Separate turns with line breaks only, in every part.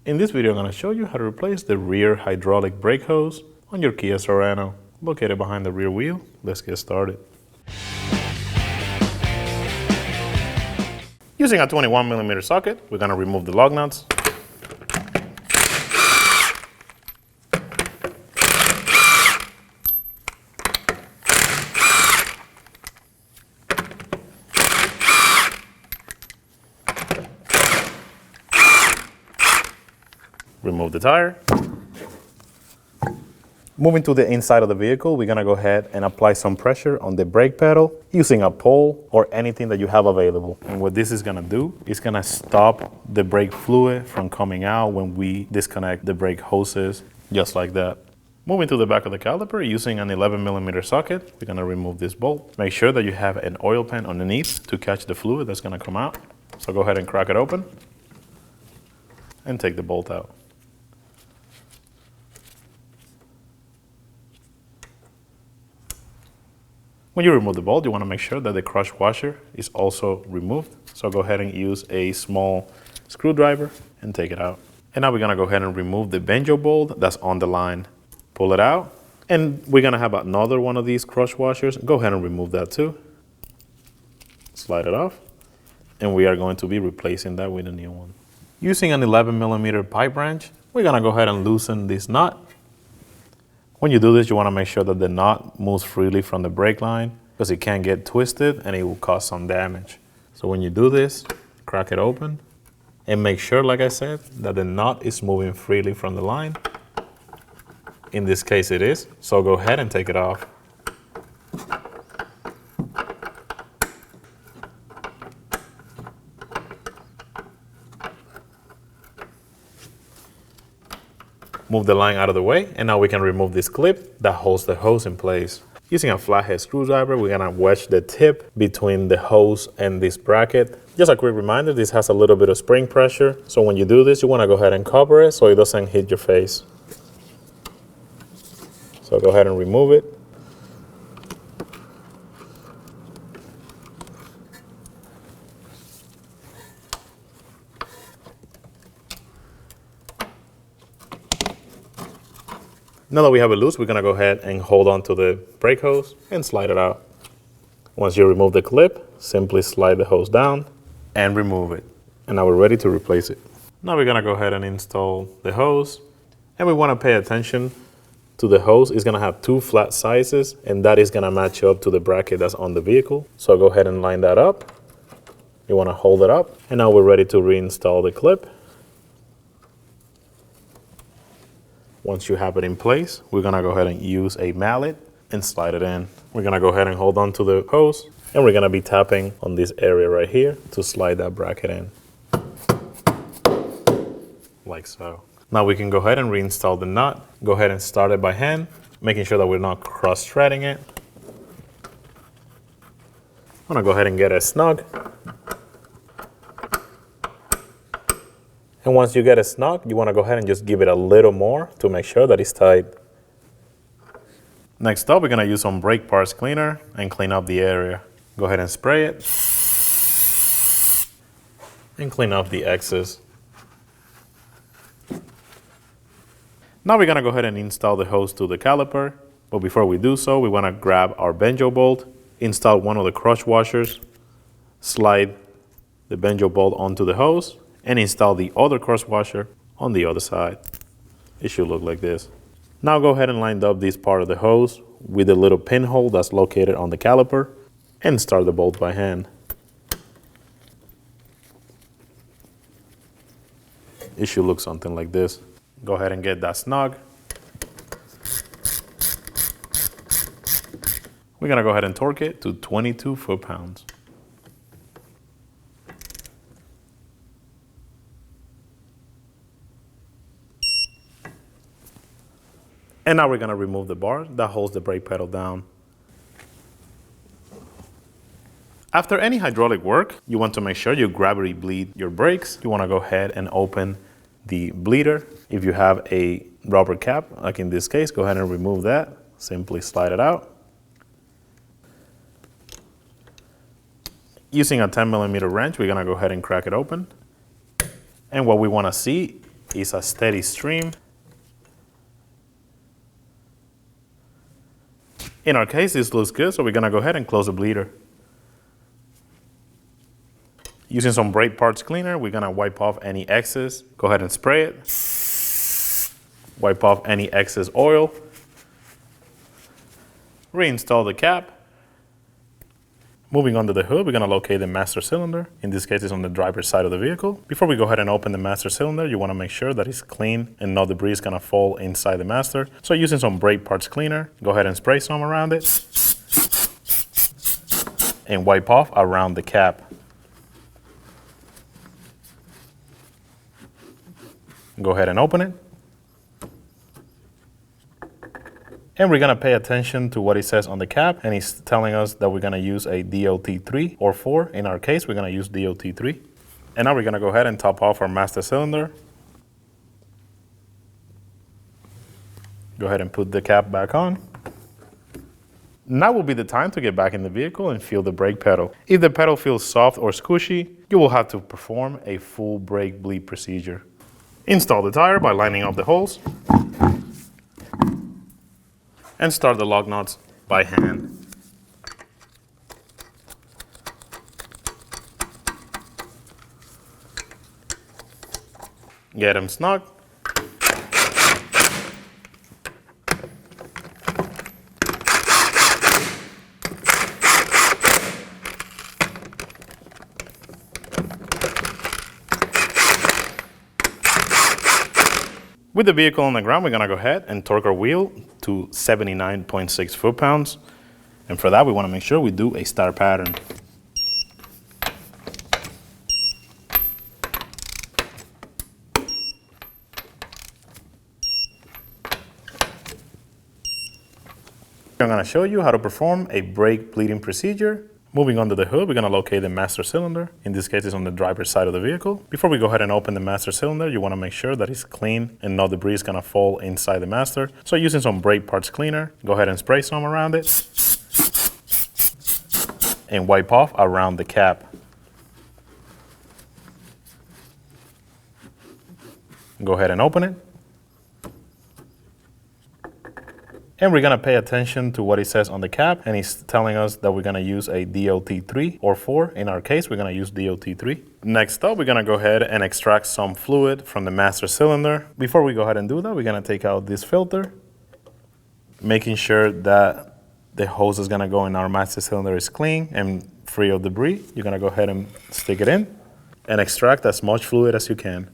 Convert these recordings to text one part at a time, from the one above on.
In this video, I'm going to show you how to replace the rear hydraulic brake hose on your Kia Sorento, located behind the rear wheel. Let's get started. Using a 21mm socket, we're going to remove the lug nuts. Remove the tire. Moving to the inside of the vehicle, we're going to go ahead and apply some pressure on the brake pedal using a pole or anything that you have available. And what this is going to do is going to stop the brake fluid from coming out when we disconnect the brake hoses, just like that. Moving to the back of the caliper, using an 11mm socket, we're going to remove this bolt. Make sure that you have an oil pan underneath to catch the fluid that's going to come out. So go ahead and crack it open and take the bolt out. When you remove the bolt, you want to make sure that the crush washer is also removed. So go ahead and use a small screwdriver and take it out. And now we're going to go ahead and remove the banjo bolt that's on the line. Pull it out. And we're going to have another one of these crush washers. Go ahead and remove that too. Slide it off. And we are going to be replacing that with a new one. Using an 11mm pipe wrench, we're going to go ahead and loosen this nut. When you do this, you want to make sure that the knot moves freely from the brake line because it can get twisted and it will cause some damage. So when you do this, crack it open and make sure, like I said, that the knot is moving freely from the line. In this case, it is. So go ahead and take it off. Move the line out of the way, and now we can remove this clip that holds the hose in place. Using a flathead screwdriver, we're gonna wedge the tip between the hose and this bracket. Just a quick reminder, this has a little bit of spring pressure, so when you do this, you wanna go ahead and cover it so it doesn't hit your face. So go ahead and remove it. Now that we have it loose, we're going to go ahead and hold on to the brake hose and slide it out. Once you remove the clip, simply slide the hose down and remove it. And now we're ready to replace it. Now we're going to go ahead and install the hose. And we want to pay attention to the hose. It's going to have two flat sizes, and that is going to match up to the bracket that's on the vehicle. So go ahead and line that up. You want to hold it up. And now we're ready to reinstall the clip. Once you have it in place, we're gonna go ahead and use a mallet and slide it in. We're gonna go ahead and hold on to the hose, and we're gonna be tapping on this area right here to slide that bracket in. Like so. Now we can go ahead and reinstall the nut. Go ahead and start it by hand, making sure that we're not cross-threading it. I'm gonna go ahead and get it snug. And once you get it snug, you want to go ahead and just give it a little more to make sure that it's tight. Next up, we're going to use some brake parts cleaner and clean up the area. Go ahead and spray it and clean up the excess. Now we're going to go ahead and install the hose to the caliper. But before we do so, we want to grab our banjo bolt, install one of the crush washers, slide the banjo bolt onto the hose, and install the other crush washer on the other side. It should look like this. Now go ahead and line up this part of the hose with the little pinhole that's located on the caliper and start the bolt by hand. It should look something like this. Go ahead and get that snug. We're gonna go ahead and torque it to 22 foot-pounds. And now we're going to remove the bar that holds the brake pedal down. After any hydraulic work, you want to make sure you gravity bleed your brakes. You want to go ahead and open the bleeder. If you have a rubber cap, like in this case, go ahead and remove that. Simply slide it out. Using a 10mm wrench, we're going to go ahead and crack it open. And what we want to see is a steady stream. In our case, this looks good, so we're gonna go ahead and close the bleeder. Using some brake parts cleaner, we're gonna wipe off any excess. Go ahead and spray it. Wipe off any excess oil. Reinstall the cap. Moving under the hood, we're gonna locate the master cylinder. In this case, it's on the driver's side of the vehicle. Before we go ahead and open the master cylinder, you wanna make sure that it's clean and no debris is gonna fall inside the master. So using some brake parts cleaner, go ahead and spray some around it. And wipe off around the cap. Go ahead and open it. And we're gonna pay attention to what it says on the cap, and it's telling us that we're gonna use a DOT3 or 4. In our case, we're gonna use DOT3. And now we're gonna go ahead and top off our master cylinder. Go ahead and put the cap back on. Now will be the time to get back in the vehicle and feel the brake pedal. If the pedal feels soft or squishy, you will have to perform a full brake bleed procedure. Install the tire by lining up the holes. And start the lug nuts by hand. Get them snug. With the vehicle on the ground, we're gonna go ahead and torque our wheel to 79.6 foot-pounds. And for that, we wanna make sure we do a star pattern. I'm gonna show you how to perform a brake bleeding procedure. Moving under the hood, we're gonna locate the master cylinder. In this case, it's on the driver's side of the vehicle. Before we go ahead and open the master cylinder, you wanna make sure that it's clean and no debris is gonna fall inside the master. So using some brake parts cleaner, go ahead and spray some around it. And wipe off around the cap. Go ahead and open it. And we're gonna pay attention to what it says on the cap, and it's telling us that we're gonna use a DOT3 or 4. In our case, we're gonna use DOT3. Next up, we're gonna go ahead and extract some fluid from the master cylinder. Before we go ahead and do that, we're gonna take out this filter, making sure that the hose is gonna go in our master cylinder is clean and free of debris. You're gonna go ahead and stick it in and extract as much fluid as you can.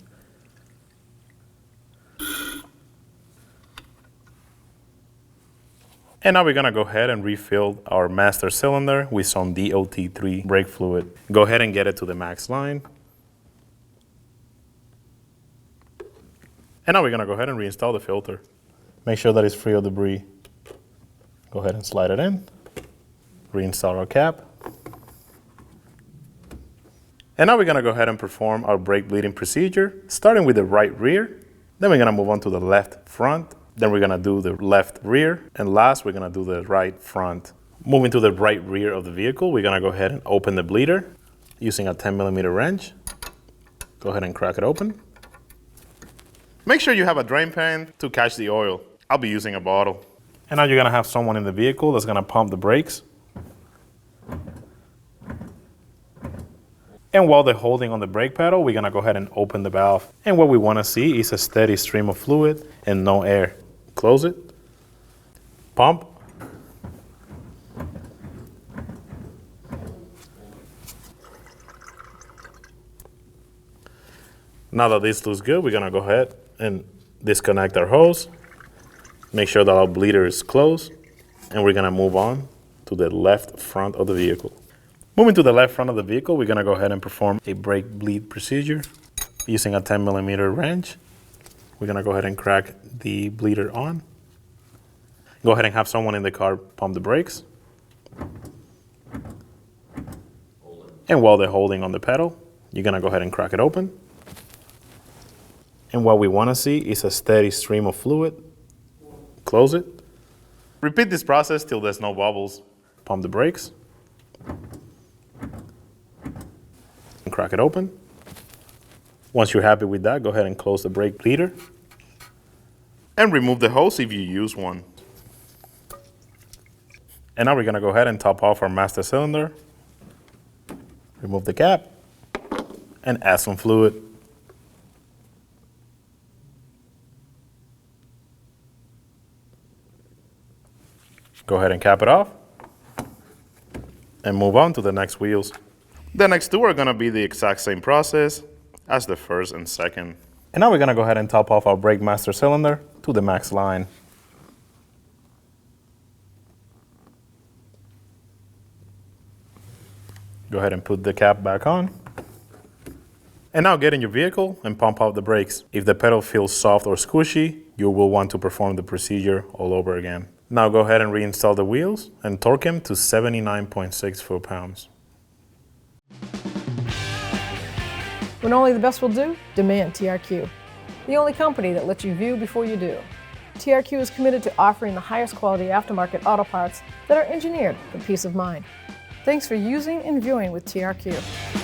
And now we're gonna go ahead and refill our master cylinder with some DOT3 brake fluid. Go ahead and get it to the max line. And now we're gonna go ahead and reinstall the filter. Make sure that it's free of debris. Go ahead and slide it in. Reinstall our cap. And now we're gonna go ahead and perform our brake bleeding procedure, starting with the right rear. Then we're gonna move on to the left front. Then we're gonna do the left rear, and last we're gonna do the right front. Moving to the right rear of the vehicle, we're gonna go ahead and open the bleeder using a 10mm wrench. Go ahead and crack it open. Make sure you have a drain pan to catch the oil. I'll be using a bottle. And now you're gonna have someone in the vehicle that's gonna pump the brakes. And while they're holding on the brake pedal, we're gonna go ahead and open the valve. And what we wanna see is a steady stream of fluid and no air. Close it, pump. Now that this looks good, we're gonna go ahead and disconnect our hose. Make sure that our bleeder is closed, and we're gonna move on to the left front of the vehicle. Moving to the left front of the vehicle, we're gonna go ahead and perform a brake bleed procedure using a 10mm wrench. We're gonna go ahead and crack the bleeder on. Go ahead and have someone in the car pump the brakes. And while they're holding on the pedal, you're gonna go ahead and crack it open. And what we wanna see is a steady stream of fluid. Close it. Repeat this process till there's no bubbles. Pump the brakes. And crack it open. Once you're happy with that, go ahead and close the brake bleeder and remove the hose if you use one. And now we're gonna go ahead and top off our master cylinder, remove the cap, and add some fluid. Go ahead and cap it off and move on to the next wheels. The next two are gonna be the exact same process as the first and second. And now we're gonna go ahead and top off our brake master cylinder to the max line. Go ahead and put the cap back on. And now get in your vehicle and pump out the brakes. If the pedal feels soft or squishy, you will want to perform the procedure all over again. Now go ahead and reinstall the wheels and torque them to 79.6 foot-pounds.
When only the best will do, demand TRQ. The only company that lets you view before you do. TRQ is committed to offering the highest quality aftermarket auto parts that are engineered for peace of mind. Thanks for using and viewing with TRQ.